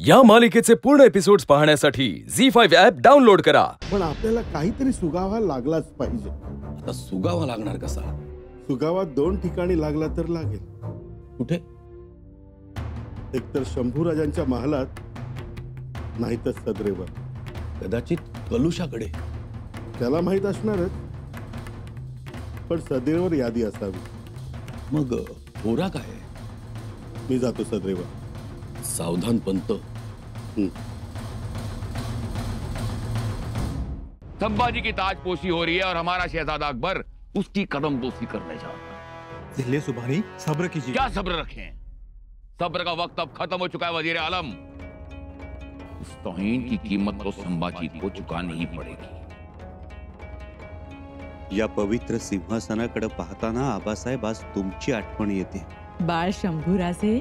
या मालिकेचे पूर्ण एपिसोड्स पाहण्यासाठी झी5 ॲप डाउनलोड करा। पण आपल्याला काहीतरी सुगावा लागलाच पाहिजे। आता सुगावा लागणार कसा? सुगावा 2 ठिकाणी लागला तर लागेल। कुठे? एकतर शंभूराजांच्या महालात, नाही तर सदरेवर। कदाचित कलुषाकडे। त्याला माहित असणारच, पण सदरेवर यादी असावी। मग होरा काय? मी जातो सदरेवर। सावधान पंत। संभाजी की ताजपोशी हो रही है और हमारा शहजादा अकबर उसकी कदम दोस्ती करने जा रहा है। दिल्ली सुभानी, सब्र कीजिए। क्या सब्र रखें? सब्र का वक्त अब खत्म हो चुका है वजीर आलम। इस तौहीन की कीमत तो संभाजी को चुकानी ही पड़ेगी। या पवित्र सिंहासनाकडे पाहताना आबासाहेब आज तुमची आठवण येते। बाळ शंभूराजे,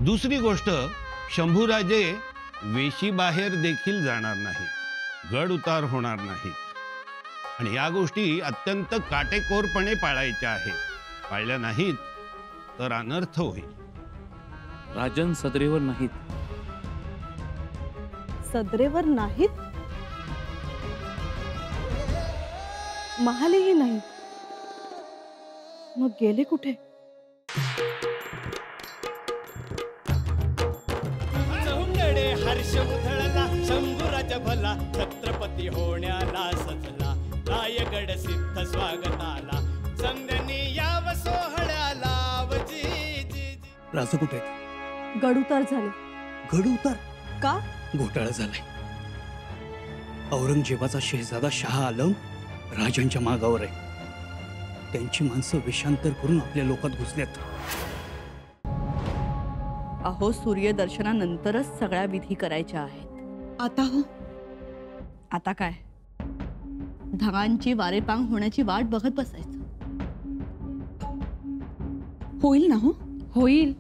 दुसरी गोष्ट, शंभूराजे वेशी बाहेर देखील जाणार नाही, गड उतार होणार नाही आणि या गोष्टी अत्यंत काटेकोरपणे पाळायच्या आहेत। पाळल्या नाहीत तर अनर्थ होईल। राजन सदरेवर नाहीत। सदरेवर नाहीत? महालेही नाही, मग गेले कुठे? हर्ष उधळला शंभूराज भला, छत्रपती होण्याला सजला, रायगड सिद्ध स्वागताला, संध्यानी याव सोहळ्याला। राजा कुठे? गड उतार झाले। गड उतार का? घोटाळा झालाय। औरंगजेबाचा शहजादा शाह आलम राजांच्या मागावर आहे। त्यांची माणसं वेषांतर करून आपल्या लोकात घुसल्यात। अहो, सूर्यदर्शनानंतरच सगळ्या विधी करायच्या आहेत। आता हो? आता काय, ढगांची वारेपांग होण्याची वाट बघत बसायचं? होईल ना? हो होईल।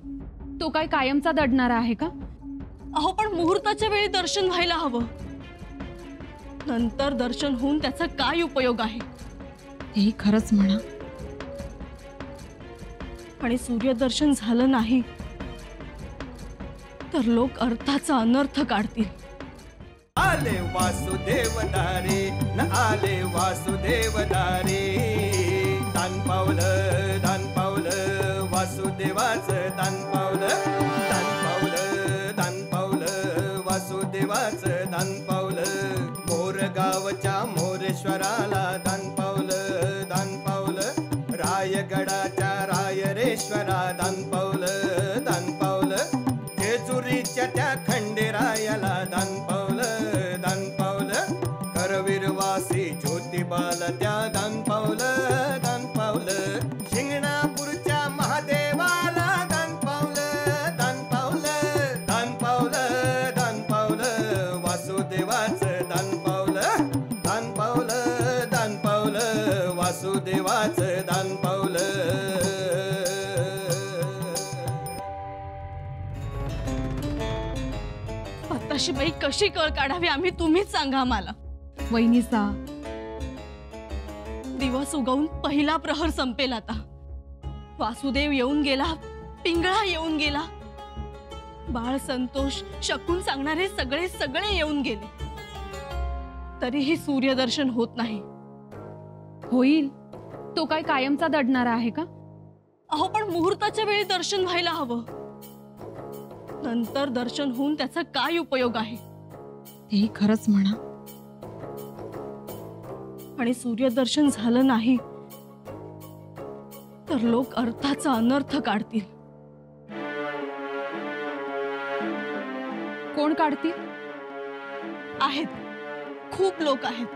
तो काय कायमचा दडणारा आहे का? अहो, पण मुहूर्ताच्या वेळी दर्शन व्हायला हवं। नंतर दर्शन होऊन त्याचा काय उपयोग आहे? हे खरंच म्हणा। आणि सूर्यदर्शन झालं नाही तर लोक अर्थाचा अनर्थ काढतील। आले वासुदेव दारे, न आले वासुदेव दारे, दान पावलं वासुदेवाचं, दान पावलं वासुदेवाचं, दान पावलं मोरगावच्या मोरेश्वराला, दान पावलं रायगडाच्या रायरेश्वरा, दान पावलं जेजुरीच्या त्या खंडेरायाला, दान पावलं करवीरवासी ज्योतिबाला त्या, दान पावलं शिंगणापूरच्या महादेवाला, दान पावलं वासुदेवाचं, दान पावलं वासुदेवाचं, दान पावलं। आताशी बाई कशी कळ काढावी आम्ही, तुम्हीच सांगा आम्हाला। वहिनीचा दिवस उगवून पहिला प्रहर संपेल आता। वासुदेव येऊन गेला, पिंगळा येऊन गेला, बाळ संतोष, शकून सांगणारे सगळे येऊन गेले, तरीही सूर्यदर्शन होत नाही। होईल। तो काय कायमचा दडणारा आहे का? अहो, पण मुहूर्ताच्या वेळी दर्शन व्हायला हवं। नंतर दर्शन होऊन त्याचा काय उपयोग आहे? हे खरंच म्हणा। आणि सूर्यदर्शन झालं नाही तर लोक अर्थाचा अनर्थ काढतील। कोण काढतील? आहेत, खूप लोक आहेत।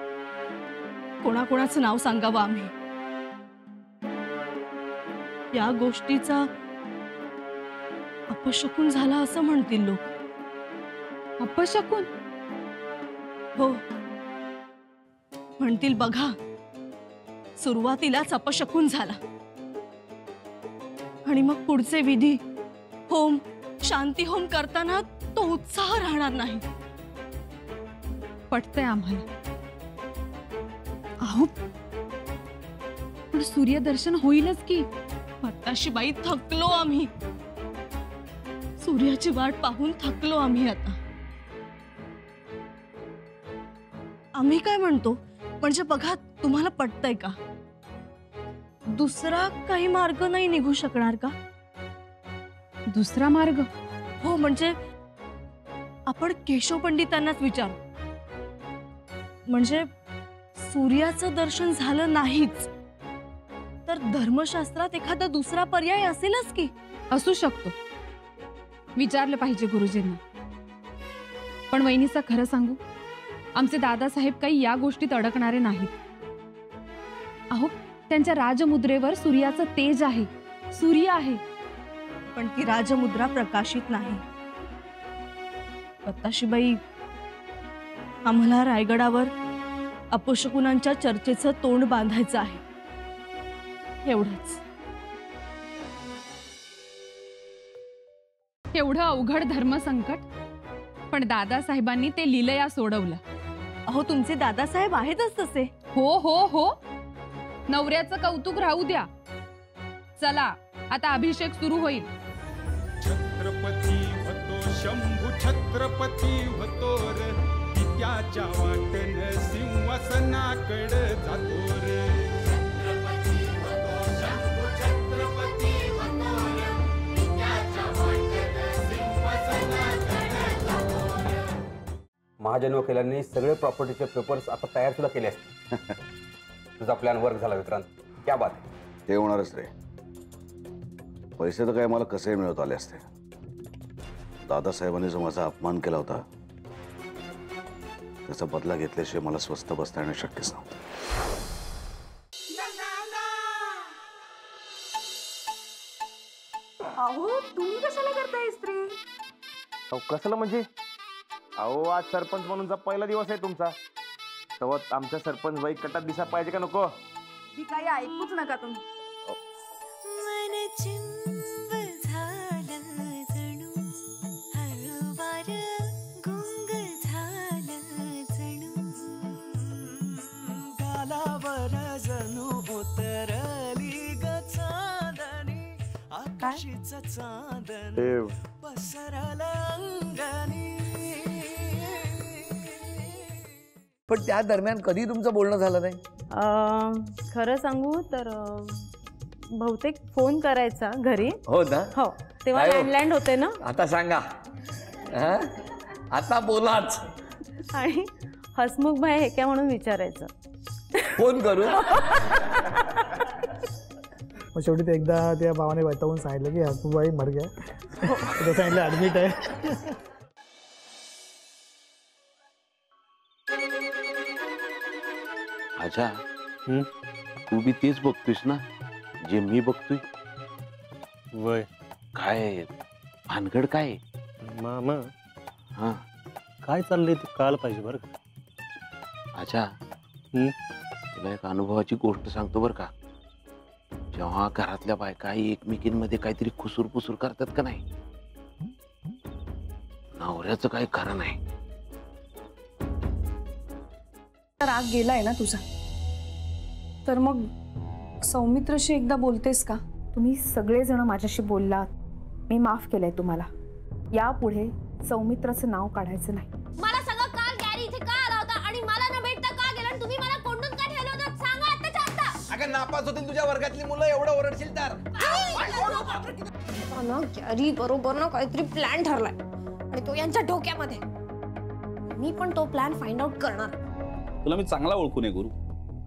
कोणाकोणाचं नाव सांगावं आम्ही? या गोष्टीचा अपशकुन झाला असं म्हणतील लोक। अपशकुन? हो, म्हणतील बघा, सुरुवातीलाच अपशकुन झाला आणि मग पुढचे विधी, होम, शांती होम करताना तो उत्साह राहणार नाही। पटतंय आम्हाला. अहो पण सूर्यदर्शन होईलच की. आताशी बाई थकलो आम्ही. सूर्याची वाट पाहून थकलो आम्ही आता. आम्ही काय म्हणतो म्हणजे बघा, तुम्हाला पटतंय का? दुसरा काही मार्ग नाही निघू शकणार का? दुसरा मार्ग? हो, म्हणजे आपण केशव पंडितांनाच विचारू. म्हणजे सूर्याचं दर्शन झालं नाहीच तर धर्मशास्त्रात एखादा दुसरा पर्याय असेलच की. असू शकतो, विचारलं पाहिजे गुरुजींना. पण वहिनीचं खरं सांगू, आमचे दादासाहेब काही या गोष्टीत अडकणारे नाहीत. अहो त्यांच्या राजमुद्रेवर सूर्याचं तेज आहे, सूर्य आहे. पण ती राजमुद्रा प्रकाशित नाही. आताशीबाई, आम्हाला रायगडावर अपशकुनांच्या चर्चेचं तोंड बांधायचं आहे, एवढंच. एवढं अवघड धर्मसंकट, पण दादासाहेबांनी ते लीलया सोडवलं. अहो तुमचे दादासाहेब आहेतच तसे. हो हो हो, नवऱ्याचं कौतुक राहू द्या. चला आता अभिषेक सुरू होईल. छत्रपती होतो शंभू, छत्रपती होतो रे, त्याच्या वाटन सिंहासनाकडे जातो रे. छत्रपती होतो शंभू, छत्रपती होतो रे, त्याच्या वाटन सिंहासनाकडे जातो रे. महाजन वकिलांनी सगळे प्रॉपर्टीचे पेपर्स आता तयार सुद्धा केले असते. तुझा प्लॅन वर्क झाला विक्रांत, क्या बात आहे. ते होणारच रे. पैसे तर काय मला कसे मिळवता आले असते. दादासाहेबांनी जो माझा अपमान केला होता त्याचा बदला घेतल्याशिवाय मला स्वस्थ बसता येणं शक्यच नव्हतं. अहो तुम्ही कशाला करताय इस्त्री? अहो कसलं म्हणजे? अहो आज सरपंच म्हणूनचा पहिला दिवस आहे तुमचा, तेव्हा आमच्या सरपंच बाई कटात दिसा पाहिजे का नको? ती काही ऐकूच नका तुम्ही. पण त्या दरम्यान कधी तुमचं बोलणं झालं नाही? खरं सांगू तर बहुतेक फोन करायचा घरी. हो ना? हो, तेव्हा लँडलाईन होते ना. आता सांगा, आता बोलाच. आणि हसमुख भाई हे काय म्हणून विचारायचं. फोन करू. मग शेवटी ते एकदा त्या भावाने वैतावून सांगितलं की हसमुखबाई मर गया. ते सांगितलं ऍडमिट आहे. आजा, तू बी तेच बघतोयस ना जे मी बघतोय? वय काय भानगड काय? मामा हा काय चाललंय ते कळायला पाहिजे बरं का. आजा, तुला एक अनुभवाची गोष्ट सांगतो बरं का. जेव्हा घरातल्या बायका एकमेकींमध्ये काहीतरी खुसूर पुसूर करतात का नाही, नवऱ्याचं काही खरं नाही. राग गेलाय ना तुझा, तर मग सौमित्रशी एकदा बोलतेस का? तुम्ही सगळेजण माझ्याशी बोललात, मी माफ केलंय तुम्हाला. यापुढे सौमित्राचं नाव काढायचं नाही. मला सांगा, काल गॅरी इथे का आला होता आणि मला न भेटता का गेला आणि तुम्ही मला कोंडून का ठेवलं होतं? सांगा आत्ताच्या आत्ता. अगं नापास होतील तुझ्या वर्गातली मुलं, एवढं ओरडशील तर. ना गॅरी बरोबर ना काहीतरी प्लॅन ठरलाय आणि तो यांच्या डोक्यामध्ये. मी पण तो प्लॅन फाइंड आउट करणार. तुला मी चांगला ओळखून आहे गुरु.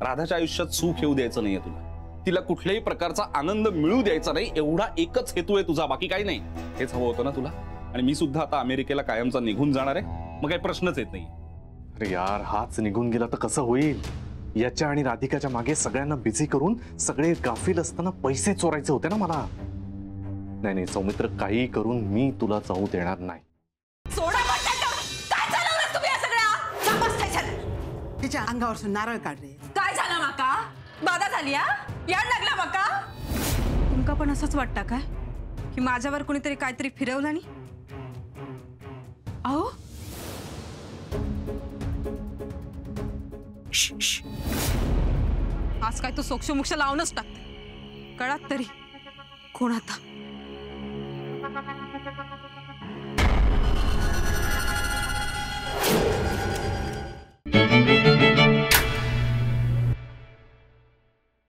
राधाच्या आयुष्यात सुख येऊ द्यायचं नाहीये तुला. तिला कुठल्याही प्रकारचा आनंद मिळू द्यायचा नाही, एवढा एकच हेतू आहे तुझा, बाकी काही नाही. हेच हवं होतं ना तुला. आणि मी सुद्धा आता अमेरिकेला कायमचा निघून जाणार आहे, मग काही प्रश्नच येत नाही. अरे यार, हाच निघून गेला तर कसं होईल? याच्या आणि राधिकाच्या मागे सगळ्यांना बिझी करून सगळे गाफील असताना पैसे चोरायचे होते ना मला. नाही नाही सौमित्र, काही करून मी तुला जाऊ देणार नाही. तिच्या अंगावर नारळ काढले. काय झालं माका? बाधा झाली? याड लागला माका? तुमका पण असंच वाटतं काय की माझ्यावर कोणीतरी काहीतरी फिरवलं नाही? अहो आज काय तू सोक्षमोक्ष लावूनच टाकते. कळत तरी कोण आता.